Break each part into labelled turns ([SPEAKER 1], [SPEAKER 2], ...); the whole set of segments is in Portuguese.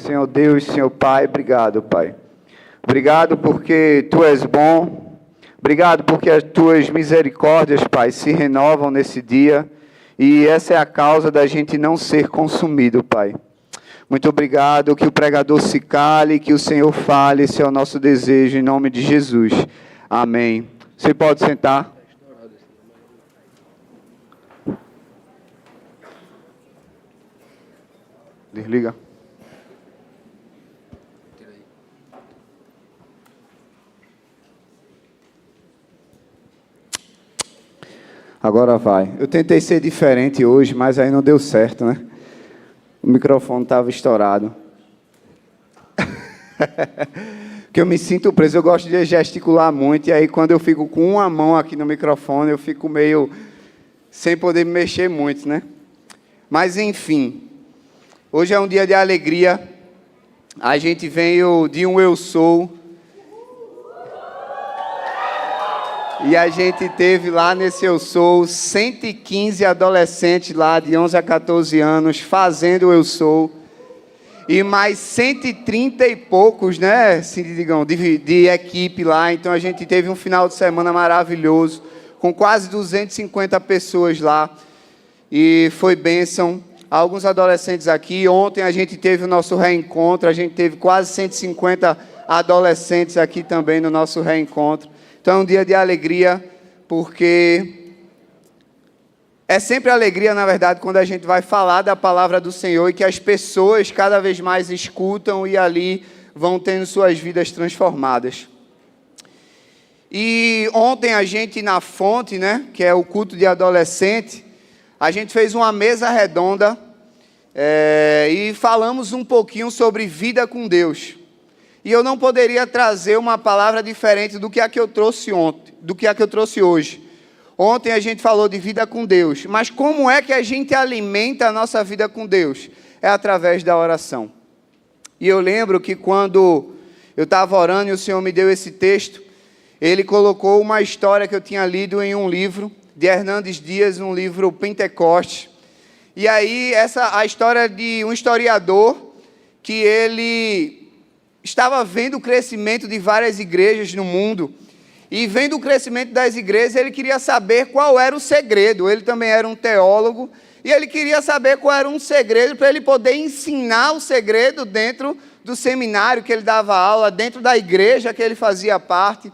[SPEAKER 1] Senhor Deus, Senhor Pai, obrigado, Pai. Obrigado porque Tu és bom. Obrigado porque as Tuas misericórdias, Pai, se renovam nesse dia. E essa é a causa da gente não ser consumido, Pai. Muito obrigado, que o pregador se cale, que o Senhor fale, esse é o nosso desejo, em nome de Jesus. Amém. Você pode sentar. Desliga. Agora vai. Eu tentei ser diferente hoje, mas aí não deu certo, né? O microfone estava estourado. Porque eu me sinto preso, eu gosto de gesticular muito, e aí quando eu fico com uma mão aqui no microfone, eu fico meio sem poder me mexer muito, né? Mas enfim, hoje é um dia de alegria. A gente veio de um Eu Sou. E a gente teve lá nesse Eu Sou 115 adolescentes lá de 11 a 14 anos fazendo o Eu Sou. E mais 130 e poucos, né, Cindy Digão, de equipe lá. Então a gente teve um final de semana maravilhoso, com quase 250 pessoas lá. E foi bênção. Alguns adolescentes aqui. Ontem a gente teve o nosso reencontro. A gente teve quase 150 adolescentes aqui também no nosso reencontro. Então é um dia de alegria, porque é sempre alegria, na verdade, quando a gente vai falar da palavra do Senhor e que as pessoas cada vez mais escutam e ali vão tendo suas vidas transformadas. E ontem a gente na Fonte, né, que é o culto de adolescente, a gente fez uma mesa redonda e falamos um pouquinho sobre vida com Deus. E eu não poderia trazer uma palavra diferente do que a que eu trouxe ontem, do que a que eu trouxe hoje. Ontem a gente falou de vida com Deus, mas como é que a gente alimenta a nossa vida com Deus? É através da oração. E eu lembro que quando eu estava orando e o Senhor me deu esse texto, Ele colocou uma história que eu tinha lido em um livro de Hernandes Dias, um livro Pentecoste. E aí a história de um historiador que ele estava vendo o crescimento de várias igrejas no mundo, e vendo o crescimento das igrejas, ele queria saber qual era o segredo. Ele também era um teólogo, e ele queria saber qual era um segredo para ele poder ensinar o segredo dentro do seminário que ele dava aula, dentro da igreja que ele fazia parte.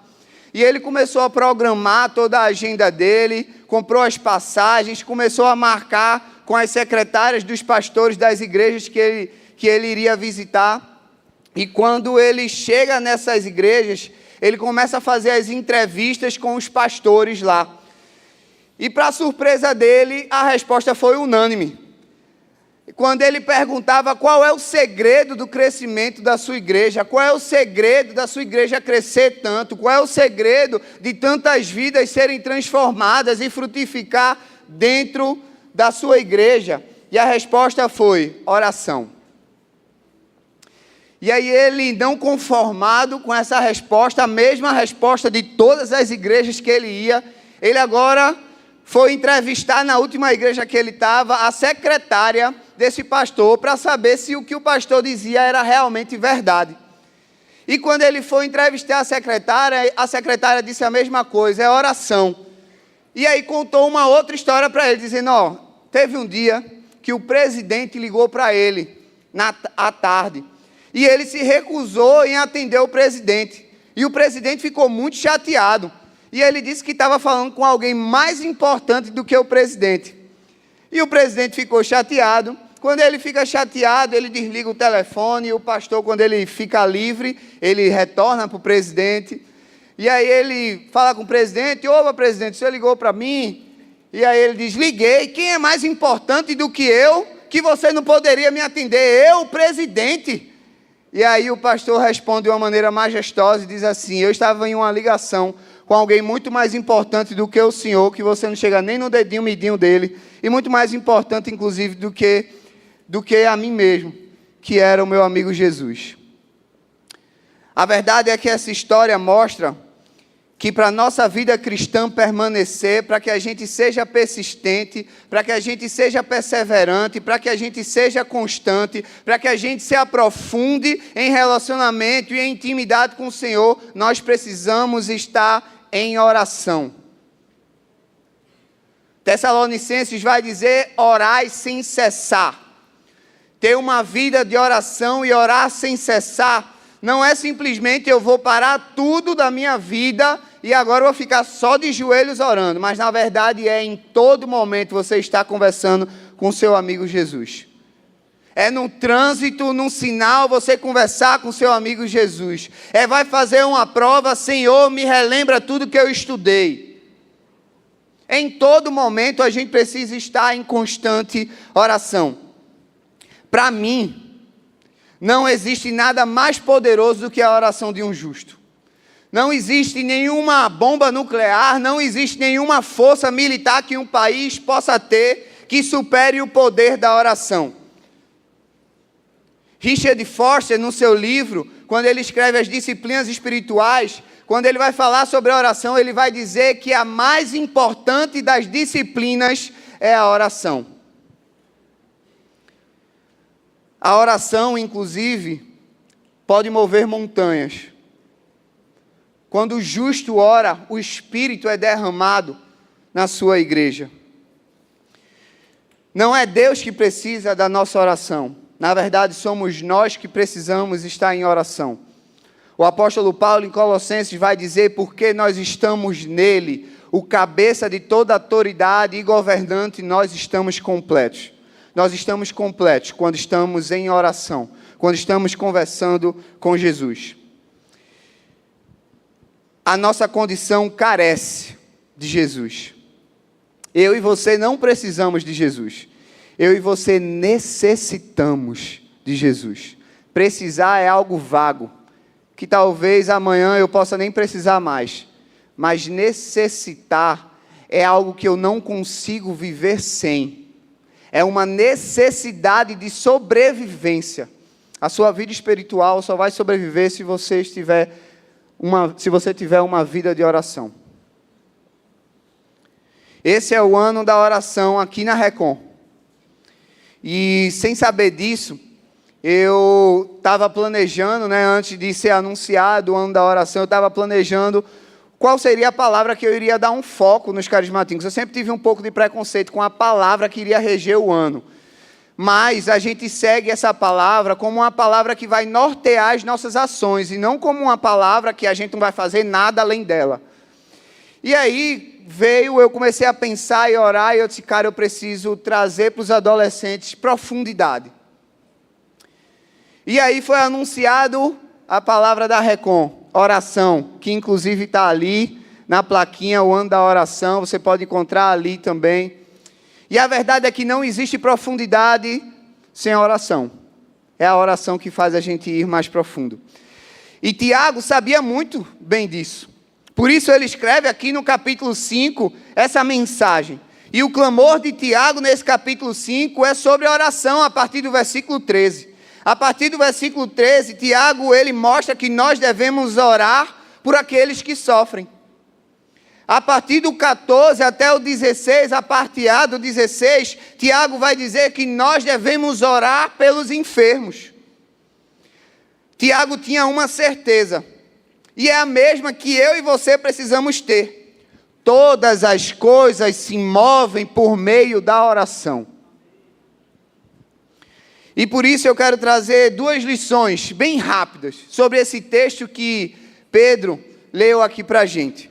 [SPEAKER 1] E ele começou a programar toda a agenda dele, comprou as passagens, começou a marcar com as secretárias dos pastores das igrejas que ele iria visitar. E quando ele chega nessas igrejas, ele começa a fazer as entrevistas com os pastores lá. E para surpresa dele, a resposta foi unânime. Quando ele perguntava qual é o segredo do crescimento da sua igreja, qual é o segredo da sua igreja crescer tanto, qual é o segredo de tantas vidas serem transformadas e frutificar dentro da sua igreja, e a resposta foi oração. E aí ele, não conformado com essa resposta, a mesma resposta de todas as igrejas que ele ia, ele agora foi entrevistar na última igreja que ele estava, a secretária desse pastor, para saber se o que o pastor dizia era realmente verdade. E quando ele foi entrevistar a secretária disse a mesma coisa, é oração. E aí contou uma outra história para ele, dizendo, teve um dia que o presidente ligou para ele, à tarde, e ele se recusou em atender o presidente. E o presidente ficou muito chateado. E ele disse que estava falando com alguém mais importante do que o presidente. E o presidente ficou chateado. Quando ele fica chateado, ele desliga o telefone. E o pastor, quando ele fica livre, ele retorna para o presidente. E aí ele fala com o presidente, opa, presidente, o senhor ligou para mim? E aí ele diz, liguei, quem é mais importante do que eu, que você não poderia me atender? Eu, presidente. E aí o pastor responde de uma maneira majestosa e diz assim, eu estava em uma ligação com alguém muito mais importante do que o senhor, que você não chega nem no dedinho midinho dele, e muito mais importante, inclusive, do que a mim mesmo, que era o meu amigo Jesus. A verdade é que essa história mostra que para a nossa vida cristã permanecer, para que a gente seja persistente, para que a gente seja perseverante, para que a gente seja constante, para que a gente se aprofunde em relacionamento e em intimidade com o Senhor, nós precisamos estar em oração. Tessalonicenses vai dizer: orai sem cessar. Ter uma vida de oração e orar sem cessar não é simplesmente eu vou parar tudo da minha vida e agora eu vou ficar só de joelhos orando, mas na verdade em todo momento você está conversando com seu amigo Jesus. É num trânsito, num sinal, você conversar com seu amigo Jesus. Vai fazer uma prova: Senhor, me relembra tudo que eu estudei. Em todo momento a gente precisa estar em constante oração. Para mim, não existe nada mais poderoso do que a oração de um justo. Não existe nenhuma bomba nuclear, não existe nenhuma força militar que um país possa ter que supere o poder da oração. Richard Foster, no seu livro, quando ele escreve as disciplinas espirituais, quando ele vai falar sobre a oração, ele vai dizer que a mais importante das disciplinas é a oração. A oração, inclusive, pode mover montanhas. Quando o justo ora, o Espírito é derramado na sua igreja. Não é Deus que precisa da nossa oração. Na verdade, somos nós que precisamos estar em oração. O apóstolo Paulo, em Colossenses, vai dizer: porque nós estamos nele, o cabeça de toda autoridade e governante, nós estamos completos. Nós estamos completos quando estamos em oração, quando estamos conversando com Jesus. A nossa condição carece de Jesus. Eu e você não precisamos de Jesus. Eu e você necessitamos de Jesus. Precisar é algo vago, que talvez amanhã eu possa nem precisar mais. Mas necessitar é algo que eu não consigo viver sem. É uma necessidade de sobrevivência. A sua vida espiritual só vai sobreviver se você tiver uma vida de oração. Esse é o ano da oração aqui na Recon. E sem saber disso, eu estava planejando, antes de ser anunciado o ano da oração, eu estava planejando qual seria a palavra que eu iria dar um foco nos carismáticos. Eu sempre tive um pouco de preconceito com a palavra que iria reger o ano. Mas a gente segue essa palavra como uma palavra que vai nortear as nossas ações, e não como uma palavra que a gente não vai fazer nada além dela. E aí eu comecei a pensar e orar, e eu disse: cara, eu preciso trazer para os adolescentes profundidade. E aí foi anunciado a palavra da Recon, oração, que inclusive está ali na plaquinha, o ano da oração, você pode encontrar ali também. E a verdade é que não existe profundidade sem a oração. É a oração que faz a gente ir mais profundo. E Tiago sabia muito bem disso. Por isso ele escreve aqui no capítulo 5 essa mensagem. E o clamor de Tiago nesse capítulo 5 é sobre a oração a partir do versículo 13. A partir do versículo 13, Tiago ele mostra que nós devemos orar por aqueles que sofrem. A partir do 14 até o 16, a parte A do 16, Tiago vai dizer que nós devemos orar pelos enfermos. Tiago tinha uma certeza, e é a mesma que eu e você precisamos ter. Todas as coisas se movem por meio da oração. E por isso eu quero trazer duas lições bem rápidas sobre esse texto que Pedro leu aqui para a gente.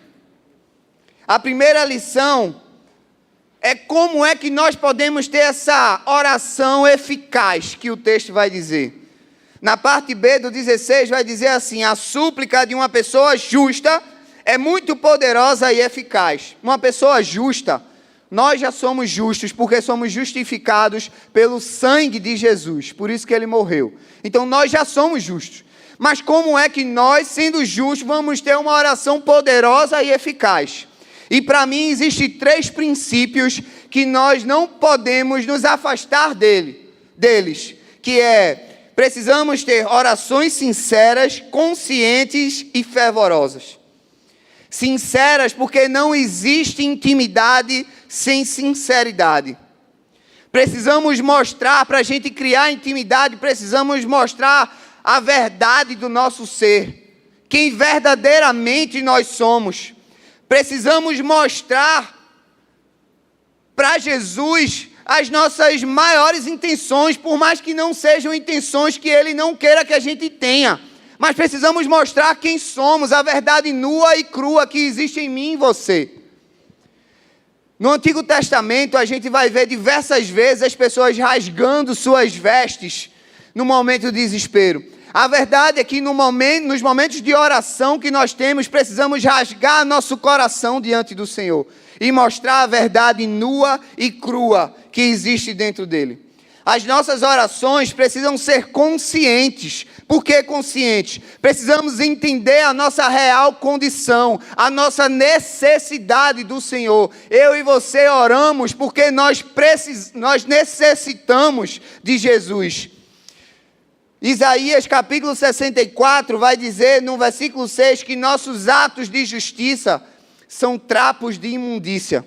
[SPEAKER 1] A primeira lição é como é que nós podemos ter essa oração eficaz que o texto vai dizer. Na parte B do 16 vai dizer assim: a súplica de uma pessoa justa é muito poderosa e eficaz. Uma pessoa justa, nós já somos justos porque somos justificados pelo sangue de Jesus, por isso que ele morreu. Então nós já somos justos. Mas como é que nós, sendo justos, vamos ter uma oração poderosa e eficaz? E para mim existem 3 princípios que nós não podemos nos afastar deles, que precisamos ter orações sinceras, conscientes e fervorosas. Sinceras porque não existe intimidade sem sinceridade. Precisamos mostrar, para a gente criar intimidade, precisamos mostrar a verdade do nosso ser. Quem verdadeiramente nós somos. Precisamos mostrar para Jesus as nossas maiores intenções, por mais que não sejam intenções que Ele não queira que a gente tenha. Mas precisamos mostrar quem somos, a verdade nua e crua que existe em mim e em você. No Antigo Testamento, a gente vai ver diversas vezes as pessoas rasgando suas vestes no momento de desespero. A verdade é que nos momentos de oração que nós temos, precisamos rasgar nosso coração diante do Senhor e mostrar a verdade nua e crua que existe dentro dele. As nossas orações precisam ser conscientes. Por que conscientes? Precisamos entender a nossa real condição, a nossa necessidade do Senhor. Eu e você oramos porque nós necessitamos de Jesus. Isaías capítulo 64 vai dizer no versículo 6 que nossos atos de justiça são trapos de imundícia.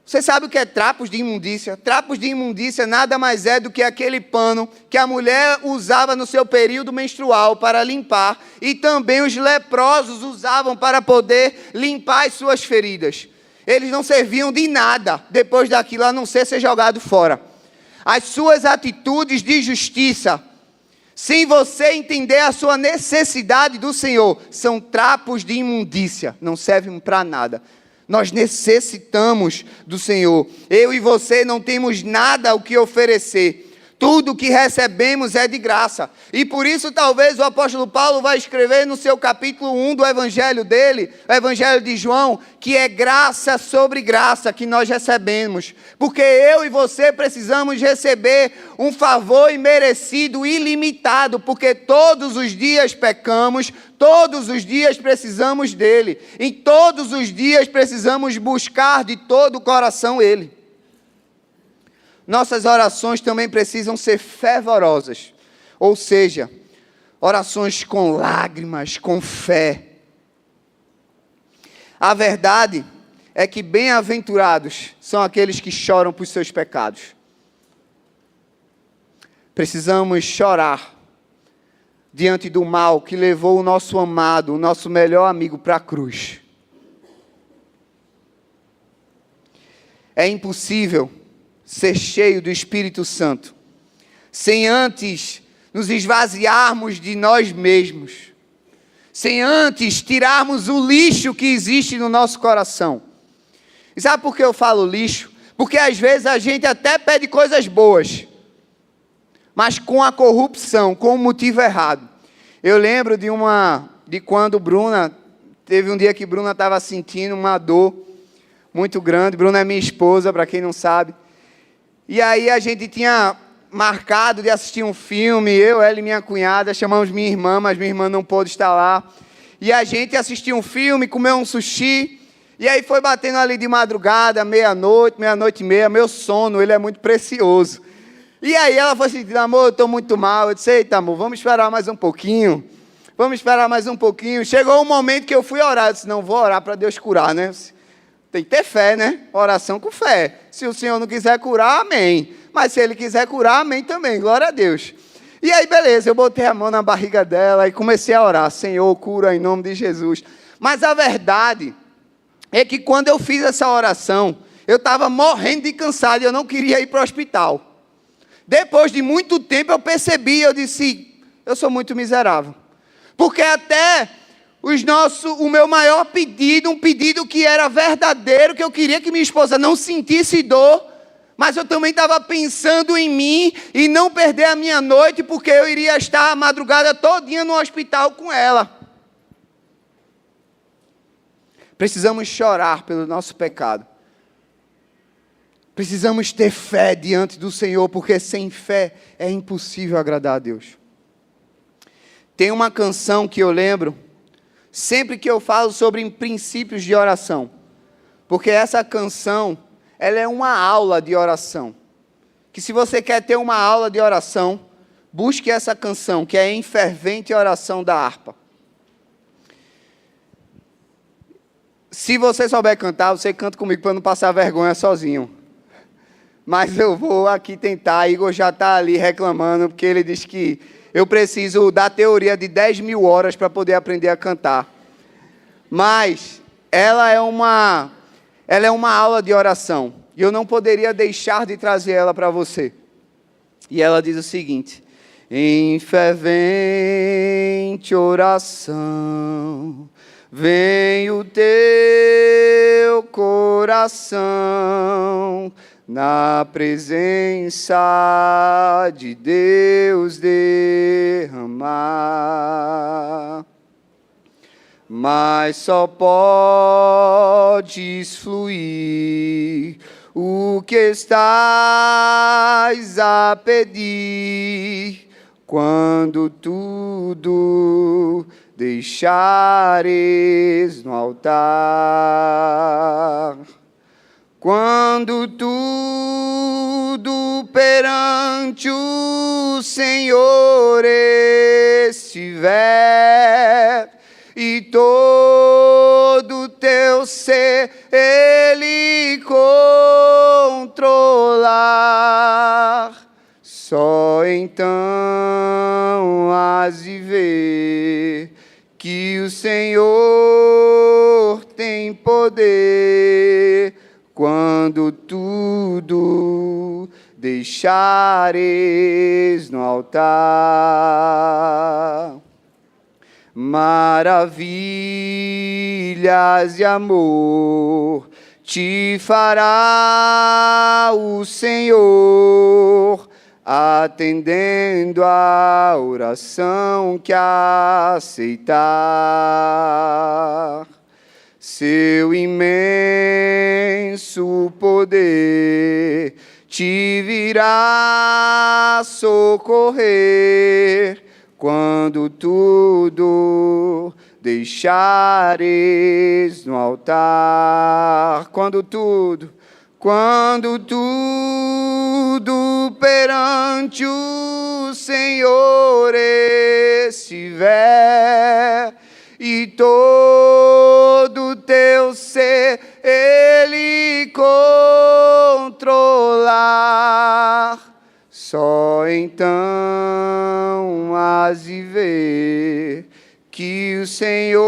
[SPEAKER 1] Você sabe o que é trapos de imundícia? Trapos de imundícia nada mais é do que aquele pano que a mulher usava no seu período menstrual para limpar, e também os leprosos usavam para poder limpar as suas feridas. Eles não serviam de nada depois daquilo, a não ser jogado fora. As suas atitudes de justiça, sem você entender a sua necessidade do Senhor, são trapos de imundícia, não servem para nada. Nós necessitamos do Senhor. Eu e você não temos nada o que oferecer. Tudo o que recebemos é de graça. E por isso talvez o apóstolo Paulo vai escrever no seu capítulo 1 do evangelho dele, o evangelho de João, que é graça sobre graça que nós recebemos. Porque eu e você precisamos receber um favor imerecido, ilimitado, porque todos os dias pecamos, todos os dias precisamos dele. Em todos os dias precisamos buscar de todo o coração ele. Nossas orações também precisam ser fervorosas, ou seja, orações com lágrimas, com fé. A verdade é que bem-aventurados são aqueles que choram por seus pecados. Precisamos chorar diante do mal que levou o nosso amado, o nosso melhor amigo para a cruz. É impossível ser cheio do Espírito Santo sem antes nos esvaziarmos de nós mesmos, sem antes tirarmos o lixo que existe no nosso coração. E sabe por que eu falo lixo? Porque às vezes a gente até pede coisas boas, mas com a corrupção, com o motivo errado. Eu lembro de quando Bruna, teve um dia que Bruna estava sentindo uma dor muito grande. Bruna é minha esposa, para quem não sabe. E aí a gente tinha marcado de assistir um filme, eu, ela e minha cunhada, chamamos minha irmã, mas minha irmã não pôde estar lá. E a gente assistiu um filme, comeu um sushi, e aí foi batendo ali de madrugada, meia-noite, meia-noite e meia, meu sono, ele é muito precioso. E aí ela falou assim, amor, eu estou muito mal. Eu disse, eita amor, vamos esperar mais um pouquinho. Vamos esperar mais um pouquinho. Chegou um momento que eu fui orar, eu disse, não, vou orar para Deus curar, né? Tem que ter fé, né? Oração com fé. Se o Senhor não quiser curar, amém. Mas se Ele quiser curar, amém também. Glória a Deus. E aí, beleza, eu botei a mão na barriga dela e comecei a orar. Senhor, cura em nome de Jesus. Mas a verdade é que quando eu fiz essa oração, eu estava morrendo de cansado e eu não queria ir para o hospital. Depois de muito tempo eu percebi, eu disse, eu sou muito miserável. Porque até o meu maior pedido, um pedido que era verdadeiro, que eu queria que minha esposa não sentisse dor, mas eu também estava pensando em mim e não perder a minha noite, porque eu iria estar a madrugada todinha no hospital com ela. Precisamos chorar pelo nosso pecado. Precisamos ter fé diante do Senhor, porque sem fé é impossível agradar a Deus. Tem uma canção que eu lembro, sempre que eu falo sobre princípios de oração, porque essa canção, ela é uma aula de oração, que se você quer ter uma aula de oração, busque essa canção, que é Em Fervente Oração da Harpa. Se você souber cantar, você canta comigo para não passar vergonha sozinho. Mas eu vou aqui tentar. Igor já está ali reclamando, porque ele diz que eu preciso da teoria de 10 mil horas para poder aprender a cantar. Mas ela é uma aula de oração. E eu não poderia deixar de trazer ela para você. E ela diz o seguinte: em fervente oração, vem o teu coração na presença de Deus derramar. Mas só podes fluir o que estás a pedir, quando tudo deixares no altar. Quando tudo perante o Senhor estiver, e todo teu ser Ele controlar, só então hás de ver que o Senhor tem poder, quando tudo deixares no altar. Maravilhas de amor te fará o Senhor, atendendo a oração que aceitar. Seu imenso poder te virá socorrer, quando tudo deixares no altar. Quando tudo perante o Senhor estiver, e todo teu ser Ele controlar, só então hás de ver que o Senhor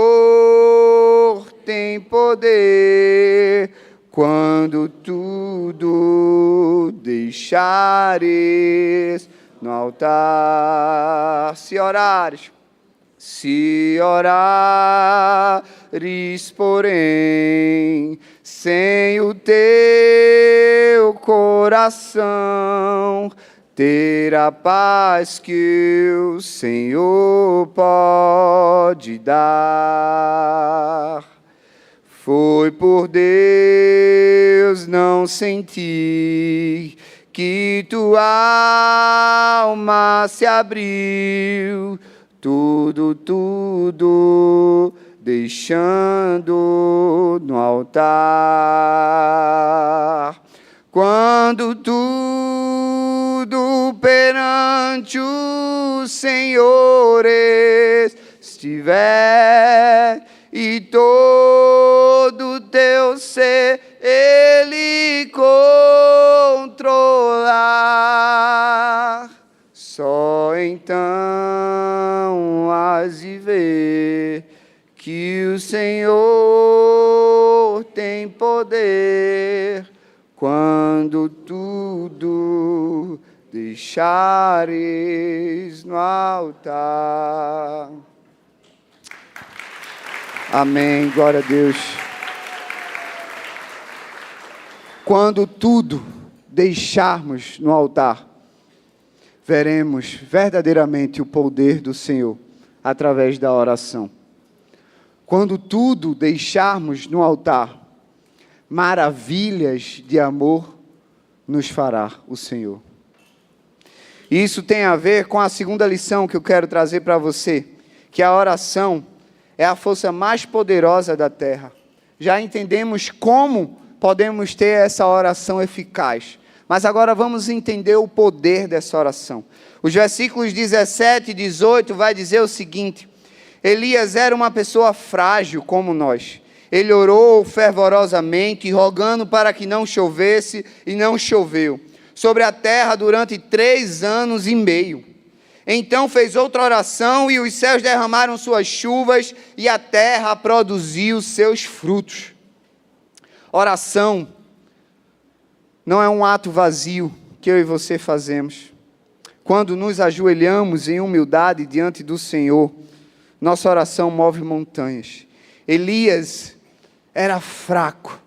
[SPEAKER 1] tem poder, quando tudo deixares no altar. Se orares, porém, sem o teu coração, ter a paz que o Senhor pode dar. Foi por Deus não sentir que tua alma se abriu, tudo deixando no altar. Quando tudo perante o Senhor estiver, e todo teu ser Ele controlar, só então hás de ver que o Senhor tem poder, quando tudo deixares no altar. Amém, glória a Deus. Quando tudo deixarmos no altar, veremos verdadeiramente o poder do Senhor através da oração. Quando tudo deixarmos no altar, maravilhas de amor nos fará o Senhor. Isso tem a ver com a segunda lição que eu quero trazer para você, que a oração é a força mais poderosa da terra. Já entendemos como podemos ter essa oração eficaz, mas agora vamos entender o poder dessa oração. Os versículos 17 e 18 vai dizer o seguinte: Elias era uma pessoa frágil como nós, Ele orou fervorosamente, rogando para que não chovesse, e não choveu sobre a terra durante 3 anos e meio. Então fez outra oração, e os céus derramaram suas chuvas, e a terra produziu seus frutos. Oração não é um ato vazio que eu e você fazemos. Quando nos ajoelhamos em humildade diante do Senhor, nossa oração move montanhas. Elias era fraco,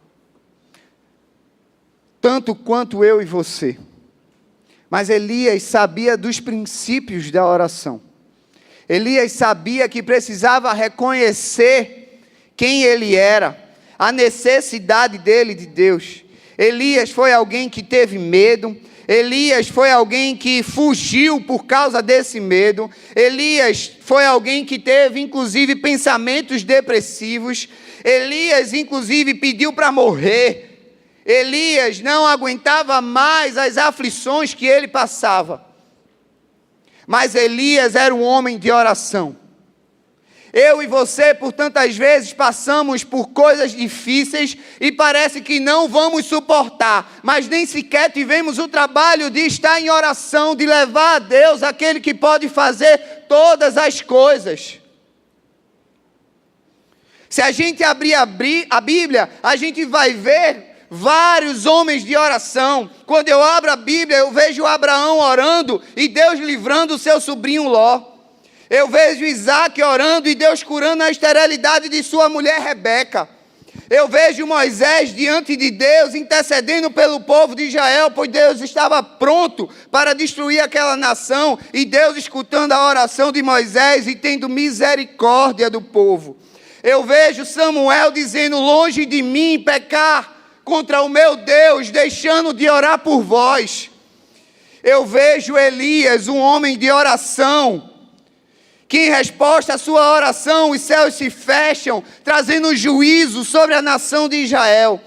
[SPEAKER 1] tanto quanto eu e você. Mas Elias sabia dos princípios da oração. Elias sabia que precisava reconhecer quem ele era, a necessidade dele de Deus. Elias foi alguém que teve medo. Elias foi alguém que fugiu por causa desse medo. Elias foi alguém que teve, inclusive, pensamentos depressivos. Elias, inclusive, pediu para morrer. Elias não aguentava mais as aflições que ele passava. Mas Elias era um homem de oração. Eu e você, por tantas vezes, passamos por coisas difíceis e parece que não vamos suportar, mas nem sequer tivemos o trabalho de estar em oração, de levar a Deus aquele que pode fazer todas as coisas. Se a gente abrir a Bíblia, a gente vai ver vários homens de oração. Quando eu abro a Bíblia, eu vejo Abraão orando e Deus livrando o seu sobrinho Ló. Eu vejo Isaac orando e Deus curando a esterilidade de sua mulher Rebeca. Eu vejo Moisés diante de Deus intercedendo pelo povo de Israel, pois Deus estava pronto para destruir aquela nação, e Deus escutando a oração de Moisés e tendo misericórdia do povo. Eu vejo Samuel dizendo: longe de mim pecar contra o meu Deus, deixando de orar por vós. Eu vejo Elias, um homem de oração, que em resposta à sua oração os céus se fecham, trazendo juízo sobre a nação de Israel.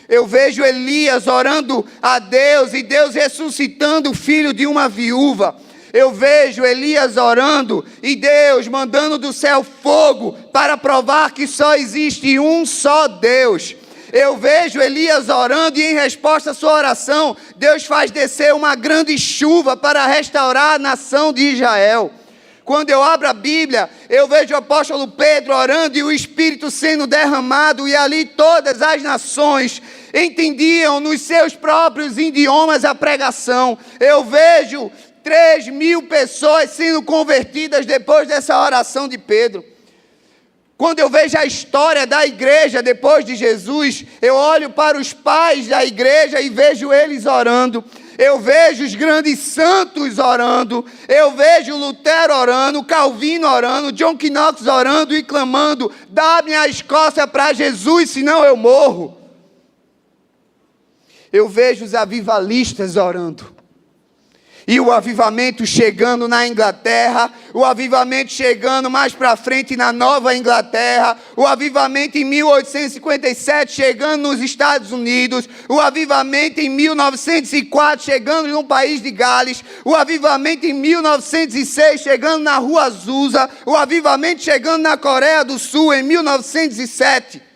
[SPEAKER 1] Eu vejo Elias orando a Deus e Deus ressuscitando o filho de uma viúva. Eu vejo Elias orando e Deus mandando do céu fogo para provar que só existe um só Deus. Eu vejo Elias orando e em resposta à sua oração, Deus faz descer uma grande chuva para restaurar a nação de Israel. Quando eu abro a Bíblia, eu vejo o apóstolo Pedro orando e o Espírito sendo derramado, e ali todas as nações entendiam nos seus próprios idiomas a pregação. Eu vejo 3.000 pessoas sendo convertidas depois dessa oração de Pedro. Quando eu vejo a história da igreja depois de Jesus, eu olho para os pais da igreja e vejo eles orando. Eu vejo os grandes santos orando, eu vejo Lutero orando, Calvino orando, John Knox orando e clamando: dá-me a Escócia para Jesus, senão eu morro. Eu vejo os avivalistas orando. E o avivamento chegando na Inglaterra, o avivamento chegando mais para frente na Nova Inglaterra, o avivamento em 1857 chegando nos Estados Unidos, o avivamento em 1904 chegando no país de Gales, o avivamento em 1906 chegando na Rua Azusa, o avivamento chegando na Coreia do Sul em 1907.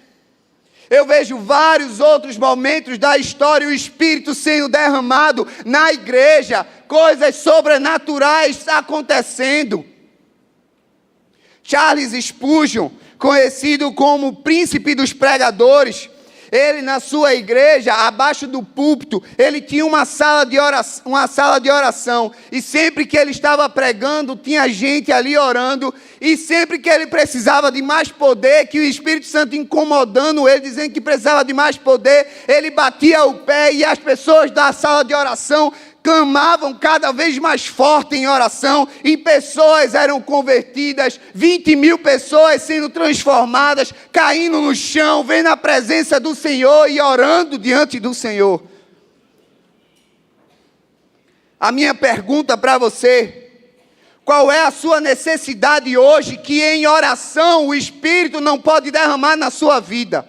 [SPEAKER 1] Eu vejo vários outros momentos da história, o Espírito sendo derramado na igreja, coisas sobrenaturais acontecendo. Charles Spurgeon, conhecido como o príncipe dos pregadores, ele na sua igreja, abaixo do púlpito, ele tinha uma sala de oração, e sempre que ele estava pregando, tinha gente ali orando, e sempre que ele precisava de mais poder, que o Espírito Santo incomodando ele, dizendo que precisava de mais poder, ele batia o pé e as pessoas da sala de oração clamavam cada vez mais forte em oração, e pessoas eram convertidas, 20.000 pessoas sendo transformadas, caindo no chão, vendo a presença do Senhor e orando diante do Senhor. A minha pergunta para você: qual é a sua necessidade hoje que em oração o Espírito não pode derramar na sua vida?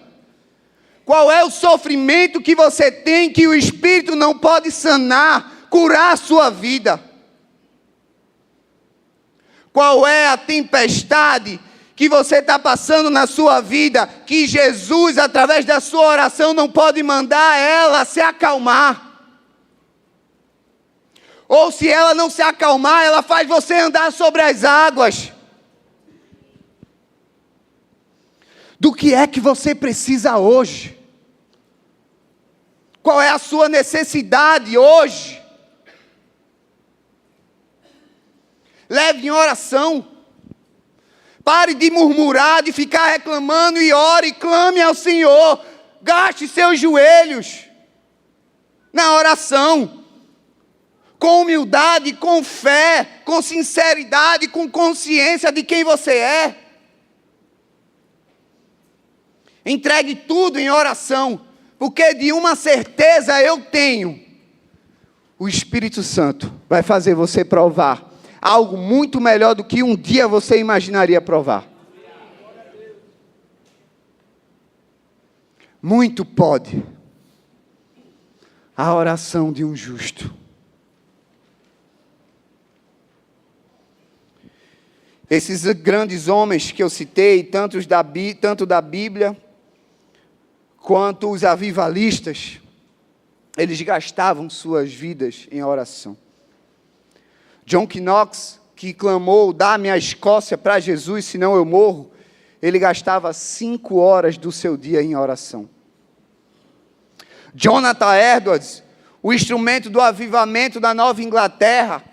[SPEAKER 1] Qual é o sofrimento que você tem que o Espírito não pode sanar, curar a sua vida? Qual é a tempestade que você está passando na sua vida, que Jesus, através da sua oração, não pode mandar ela se acalmar. Ou se ela não se acalmar, ela faz você andar sobre as águas. Do que é que você precisa hoje? Qual é a sua necessidade hoje? Leve em oração. Pare de murmurar, de ficar reclamando e ore e clame ao Senhor. Gaste seus joelhos na oração. Com humildade, com fé, com sinceridade, com consciência de quem você é. Entregue tudo em oração, porque de uma certeza eu tenho: o Espírito Santo vai fazer você provar algo muito melhor do que um dia você imaginaria provar. Muito pode a oração de um justo. Esses grandes homens que eu citei, tanto da Bíblia, quanto os avivalistas, eles gastavam suas vidas em oração. John Knox, que clamou: dá-me a Escócia para Jesus, senão eu morro, ele gastava 5 horas do seu dia em oração. Jonathan Edwards, o instrumento do avivamento da Nova Inglaterra,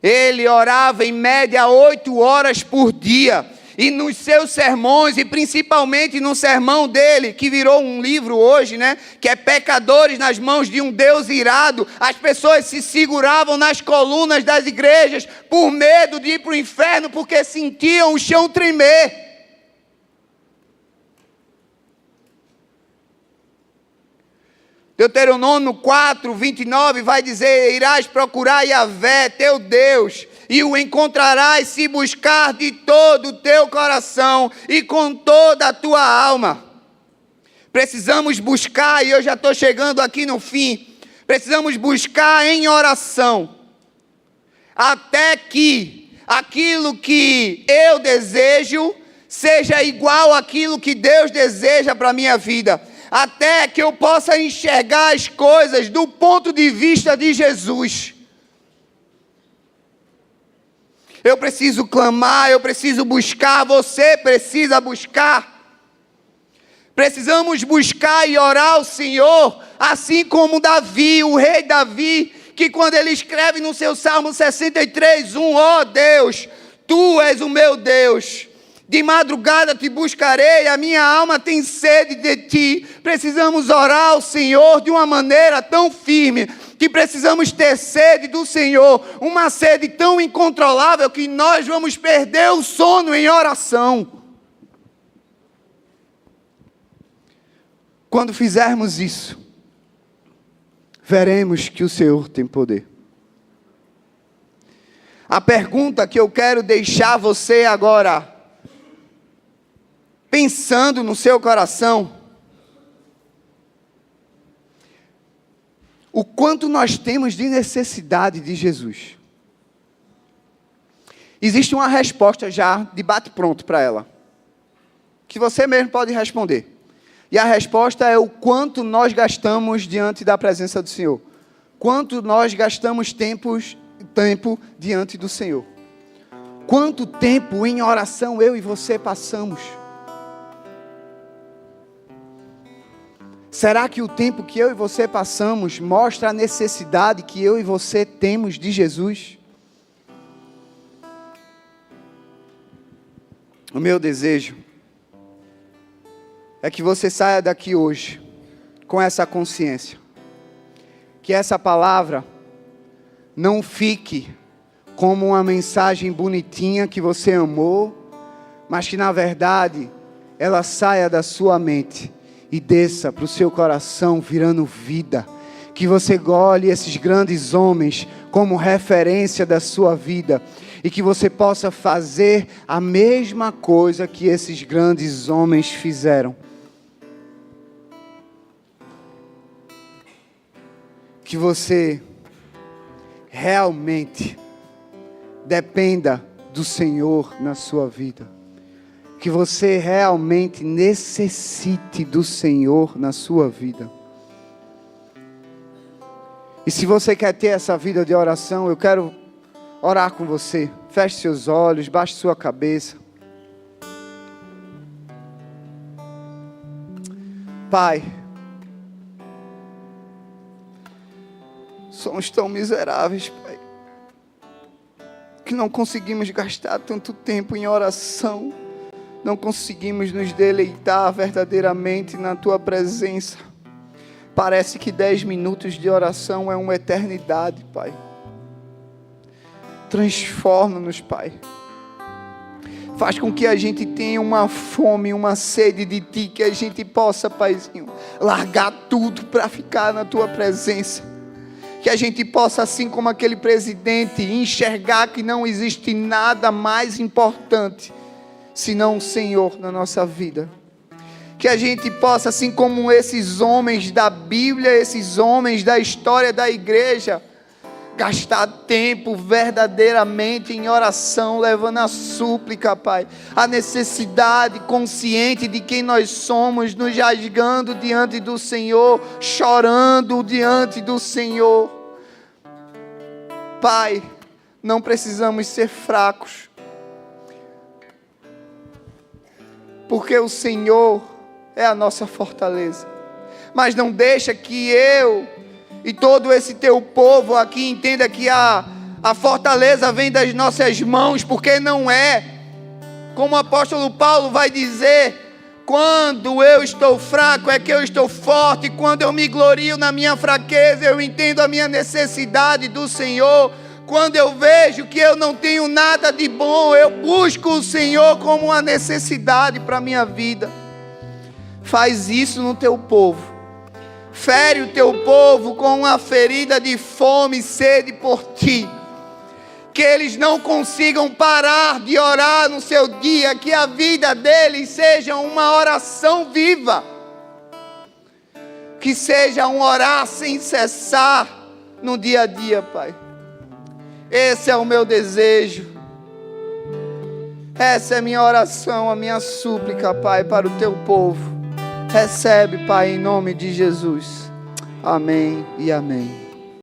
[SPEAKER 1] ele orava em média 8 horas por dia. E nos seus sermões, e principalmente no sermão dele, que virou um livro hoje, né? Que é Pecadores nas Mãos de um Deus Irado. As pessoas se seguravam nas colunas das igrejas por medo de ir para o inferno, porque sentiam o chão tremer. Deuteronômio 4, 29 vai dizer: irás procurar Yahvé, teu Deus, e o encontrarás se buscar de todo o teu coração e com toda a tua alma. Precisamos buscar, e eu já estou chegando aqui no fim, precisamos buscar em oração, até que aquilo que eu desejo seja igual àquilo que Deus deseja para a minha vida. Até que eu possa enxergar as coisas do ponto de vista de Jesus. Eu preciso clamar, eu preciso buscar, você precisa buscar. Precisamos buscar e orar ao Senhor, assim como Davi, o rei Davi, que quando ele escreve no seu Salmo 63, 1, ó Deus, Tu és o meu Deus. De madrugada te buscarei, a minha alma tem sede de ti. Precisamos orar ao Senhor de uma maneira tão firme, que precisamos ter sede do Senhor, uma sede tão incontrolável que nós vamos perder o sono em oração. Quando fizermos isso, veremos que o Senhor tem poder. A pergunta que eu quero deixar você agora, pensando no seu coração: o quanto nós temos de necessidade de Jesus? Existe uma resposta já de bate-pronto para ela, que você mesmo pode responder. E a resposta é: o quanto nós gastamos diante da presença do Senhor. Quanto nós gastamos tempo diante do Senhor. Quanto tempo em oração eu e você passamos. Será que o tempo que eu e você passamos mostra a necessidade que eu e você temos de Jesus? O meu desejo é que você saia daqui hoje com essa consciência. Que essa palavra não fique como uma mensagem bonitinha que você amou, mas que na verdade ela saia da sua mente e desça para o seu coração virando vida. Que você olhe esses grandes homens como referência da sua vida. E que você possa fazer a mesma coisa que esses grandes homens fizeram. Que você realmente dependa do Senhor na sua vida. Que você realmente necessite do Senhor na sua vida. E se você quer ter essa vida de oração, eu quero orar com você. Feche seus olhos, baixe sua cabeça. Pai, somos tão miseráveis, Pai, que não conseguimos gastar tanto tempo em oração, não conseguimos nos deleitar verdadeiramente na Tua presença. Parece que 10 minutos de oração é uma eternidade, Pai. Transforma-nos, Pai. Faz com que a gente tenha uma fome, uma sede de Ti, que a gente possa, Paizinho, largar tudo para ficar na Tua presença. Que a gente possa, assim como aquele presidente, enxergar que não existe nada mais importante senão o Senhor na nossa vida. Que a gente possa, assim como esses homens da Bíblia, esses homens da história da igreja, gastar tempo verdadeiramente em oração, levando a súplica, Pai, a necessidade consciente de quem nós somos, nos rasgando diante do Senhor, chorando diante do Senhor. Pai, não precisamos ser fracos, porque o Senhor é a nossa fortaleza. Mas não deixa que eu e todo esse teu povo aqui entenda que a fortaleza vem das nossas mãos, porque não é. Como o apóstolo Paulo vai dizer, quando eu estou fraco é que eu estou forte, quando eu me glorio na minha fraqueza, eu entendo a minha necessidade do Senhor. Quando eu vejo que eu não tenho nada de bom, eu busco o Senhor como uma necessidade para a minha vida. Faz isso no teu povo. Fere o teu povo com uma ferida de fome e sede por Ti. Que eles não consigam parar de orar no seu dia. Que a vida deles seja uma oração viva. Que seja um orar sem cessar no dia a dia, Pai. Esse é o meu desejo. Essa é a minha oração, a minha súplica, Pai, para o teu povo. Recebe, Pai, em nome de Jesus. Amém e amém.